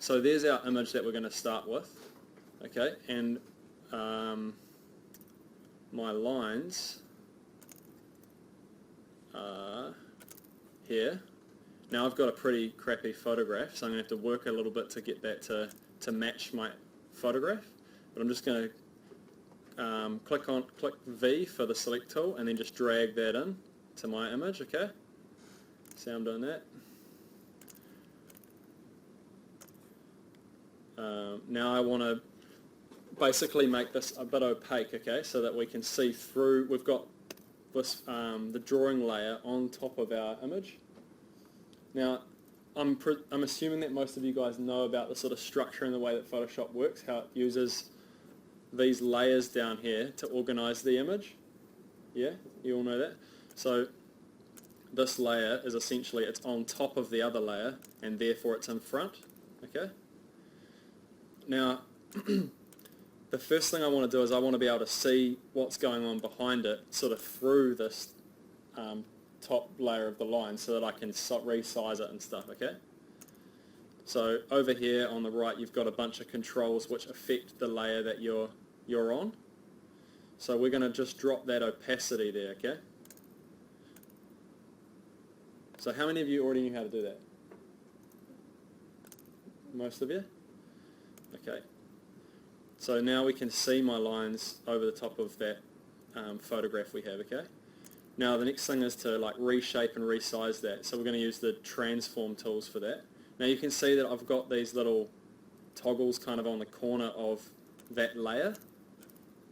So there's our image that we're going to start with, okay, and my lines are here. Now I've got a pretty crappy photograph, so I'm going to have to work a little bit to get that to match my photograph, but I'm just going to click V for the select tool and then just drag that in to my image, okay? See how I'm doing that? Now I want to basically make this a bit opaque, okay, so that we can see through. We've got this the drawing layer on top of our image. Now I'm assuming that most of you guys know about the sort of structure and the way that Photoshop works, how it uses these layers down here to organize the image. Yeah, you all know that. So this layer is essentially, it's on top of the other layer and therefore it's in front, okay? Now, the first thing I want to do is I want to be able to see what's going on behind it, sort of through this top layer of the line, so that I can resize it and stuff, okay? So over here on the right, you've got a bunch of controls which affect the layer that you're on. So we're going to just drop that opacity there, okay? So how many of you already knew how to do that? Most of you? Okay. So now we can see my lines over the top of that photograph we have, okay? Now the next thing is to like reshape and resize that. So we're going to use the transform tools for that. Now you can see that I've got these little toggles kind of on the corner of that layer,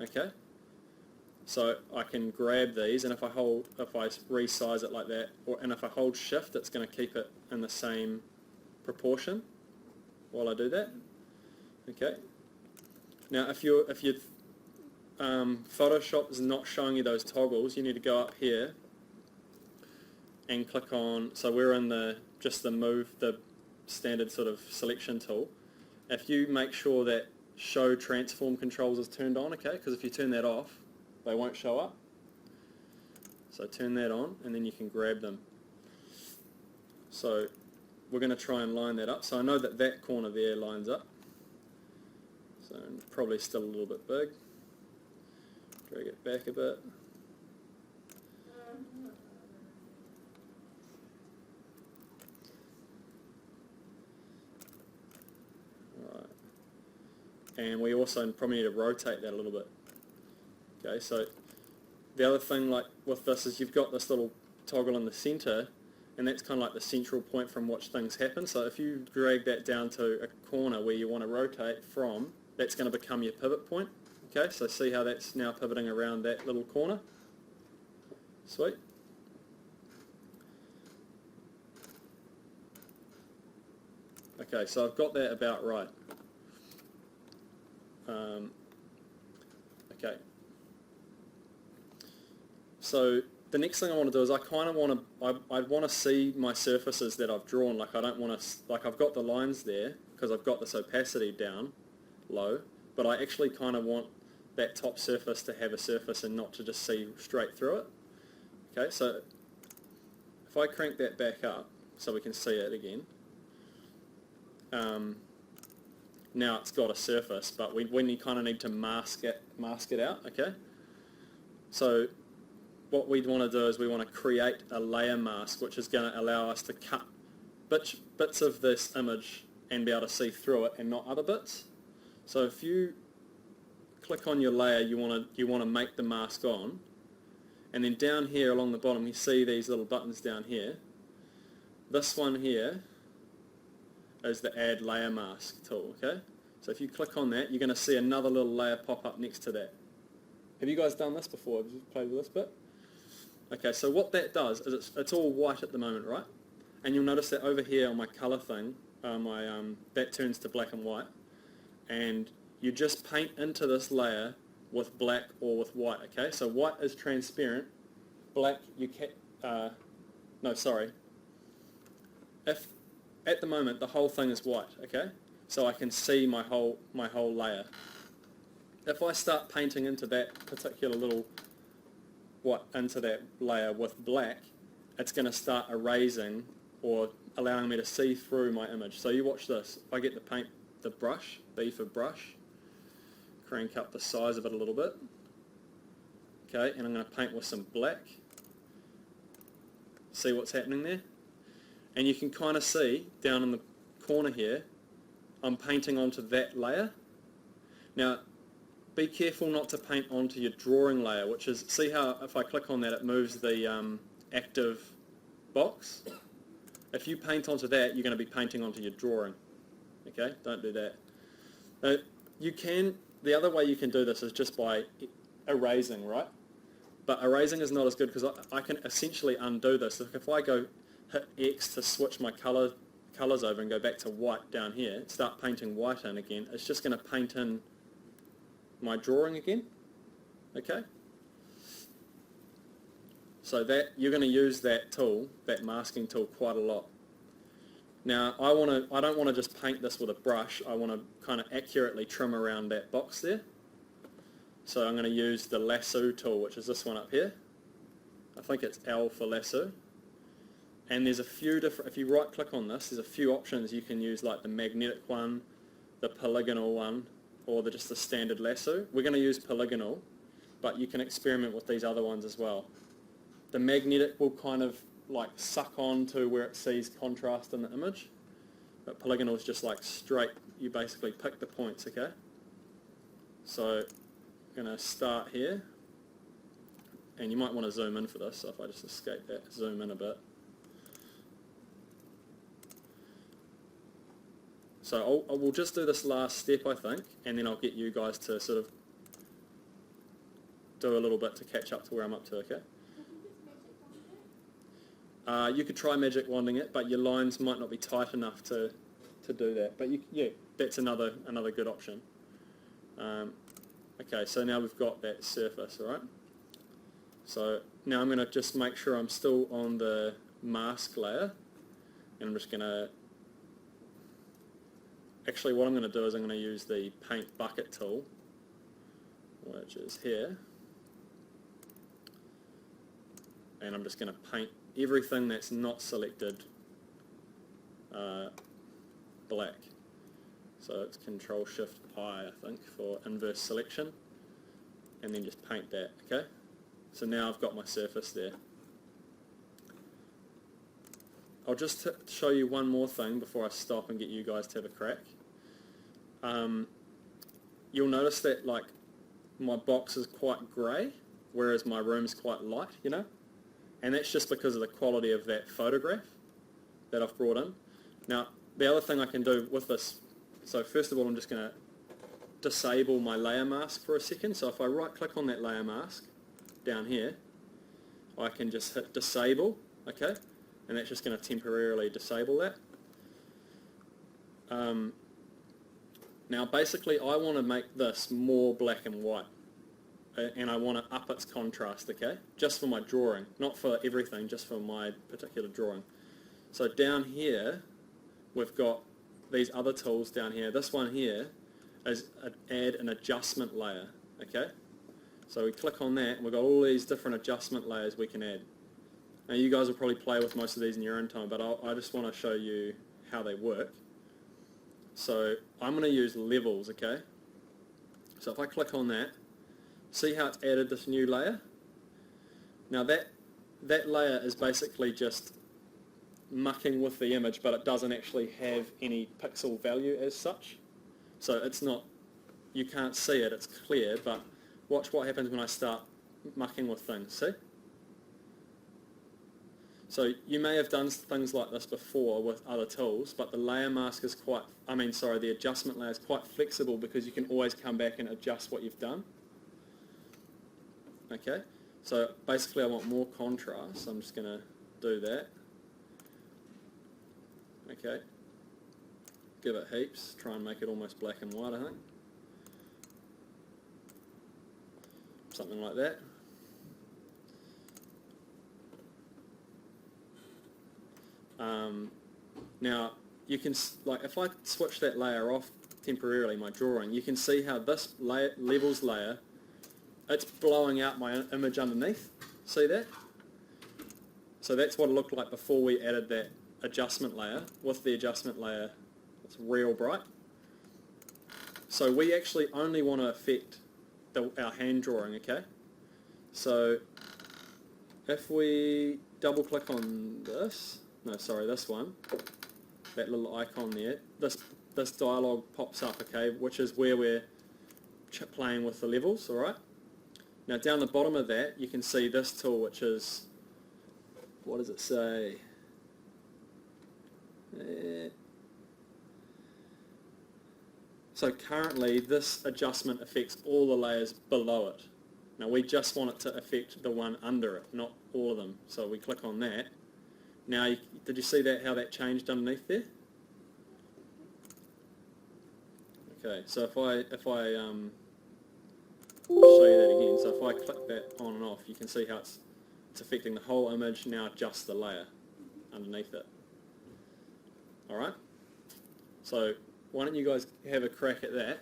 okay? So I can grab these, and if I resize it like that, and if I hold shift, it's going to keep it in the same proportion while I do that. Okay. Now, if Photoshop is not showing you those toggles, you need to go up here and click on. So we're in the standard sort of selection tool. If you make sure that show transform controls is turned on, okay, because if you turn that off, they won't show up. So turn that on, and then you can grab them. So we're going to try and line that up. So I know that that corner there lines up. So probably still a little bit big. Drag it back a bit. Alright. And we also probably need to rotate that a little bit. Okay, so the other thing like with this is you've got this little toggle in the center, and that's kind of like the central point from which things happen. So if you drag that down to a corner where you want to rotate from, that's going to become your pivot point. Okay, so see how that's now pivoting around that little corner? Sweet. Okay, so I've got that about right. Okay. So the next thing I want to do is I kind of want to, I want to see my surfaces that I've drawn. Like I don't want to, like I've got the lines there because I've got this opacity down low, but I actually kind of want that top surface to have a surface and not to just see straight through it. Okay, so if I crank that back up so we can see it again, now it's got a surface, but we kind of need to mask it out, okay? So what we'd want to do is we want to create a layer mask, which is going to allow us to cut bits of this image and be able to see through it and not other bits. So if you click on your layer you want to make the mask on, and then down here along the bottom you see these little buttons down here. This one here is the add layer mask tool, okay? So if you click on that, you're going to see another little layer pop up next to that. Have you guys done this before? Have you played with this bit? Okay, so what that does is it's all white at the moment, right? And you'll notice that over here on my color thing, that turns to black and white. And you just paint into this layer with black or with white, okay? So white is transparent, black If at the moment the whole thing is white, okay? So I can see my whole layer. If I start painting into that particular little into that layer with black, it's going to start erasing or allowing me to see through my image. So you watch this. If I get the paint, the brush, B for brush, crank up the size of it a little bit. Okay, and I'm going to paint with some black. See what's happening there? And you can kind of see down in the corner here, I'm painting onto that layer. Now, be careful not to paint onto your drawing layer, which is, see how if I click on that it moves the active box? If you paint onto that, you're going to be painting onto your drawing. Okay, don't do that. You can, the other way you can do this is just by erasing, right? But erasing is not as good because I can essentially undo this. If I go hit X to switch my colours over and go back to white down here, start painting white in again, it's just going to paint in my drawing again. Okay? So that you're going to use that tool, that masking tool, quite a lot. Now I don't want to just paint this with a brush. I want to kind of accurately trim around that box there. So I'm going to use the lasso tool, which is this one up here. I think it's L for lasso. And there's a few different, if you right click on this, there's a few options you can use, like the magnetic one, the polygonal one, or just the standard lasso. We're going to use polygonal, but you can experiment with these other ones as well. The magnetic will kind of like suck on to where it sees contrast in the image, but polygonal is just like straight, you basically pick the points, okay? So I'm going to start here, and you might want to zoom in for this, so if I just escape that, zoom in a bit. So we'll just do this last step, I think, and then I'll get you guys to sort of do a little bit to catch up to where I'm up to, okay? You could try magic wanding it, but your lines might not be tight enough to do that. But yeah, that's another good option. Okay, so now we've got that surface, all right? So now I'm going to just make sure I'm still on the mask layer, and I'm just going to... Actually, what I'm going to do is I'm going to use the paint bucket tool, which is here, and I'm just going to paint everything that's not selected black. So it's Control-Shift-I, I think, for inverse selection, and then just paint that, okay? So now I've got my surface there. I'll just show you one more thing before I stop and get you guys to have a crack. You'll notice that like my box is quite grey, whereas my room's quite light, you know? And that's just because of the quality of that photograph that I've brought in. Now, the other thing I can do with this, so first of all I'm just going to disable my layer mask for a second. So if I right click on that layer mask down here, I can just hit disable, okay? And that's just going to temporarily disable that. Now basically I want to make this more black and white, and I want to up its contrast, okay? Just for my drawing, not for everything, just for my particular drawing. So down here we've got these other tools down here. This one here is add an adjustment layer, okay? So we click on that and we've got all these different adjustment layers we can add. Now you guys will probably play with most of these in your own time, but I just want to show you how they work. So I'm going to use levels, okay? So if I click on that, see how it's added this new layer? Now that layer is basically just mucking with the image, but it doesn't actually have any pixel value as such. So it's not, you can't see it, it's clear, but watch what happens when I start mucking with things, see? So you may have done things like this before with other tools, but the layer mask is quite, the adjustment layer is quite flexible because you can always come back and adjust what you've done. Okay, so basically I want more contrast, so I'm just going to do that. Okay, give it heaps, try and make it almost black and white, I think. Something like that. Now you can, like, if I switch that layer off temporarily, my drawing, you can see how this levels layer, it's blowing out my image underneath. See that? So that's what it looked like before we added that adjustment layer. With the adjustment layer, it's real bright. So we actually only want to affect our hand drawing, okay? So if we double click on this, this one, that little icon there, this dialog pops up, okay, which is where we're playing with the levels, alright? Now down the bottom of that, you can see this tool, which is, what does it say? So currently this adjustment affects all the layers below it. Now we just want it to affect the one under it, not all of them. So we click on that. Now, did you see that, how that changed underneath there? Okay, so if I show you that again. So if I click that on and off, you can see how it's affecting the whole image, now just the layer underneath it. Alright? So why don't you guys have a crack at that?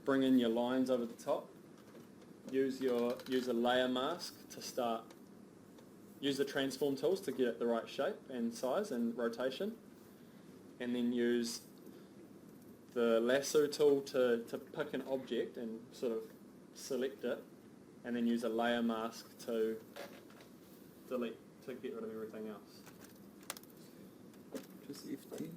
Bring in your lines over the top. Use a layer mask to start. Use the transform tools to get it the right shape and size and rotation. And then use the lasso tool to pick an object and sort of select it. And then use a layer mask to delete, to get rid of everything else. Just F10.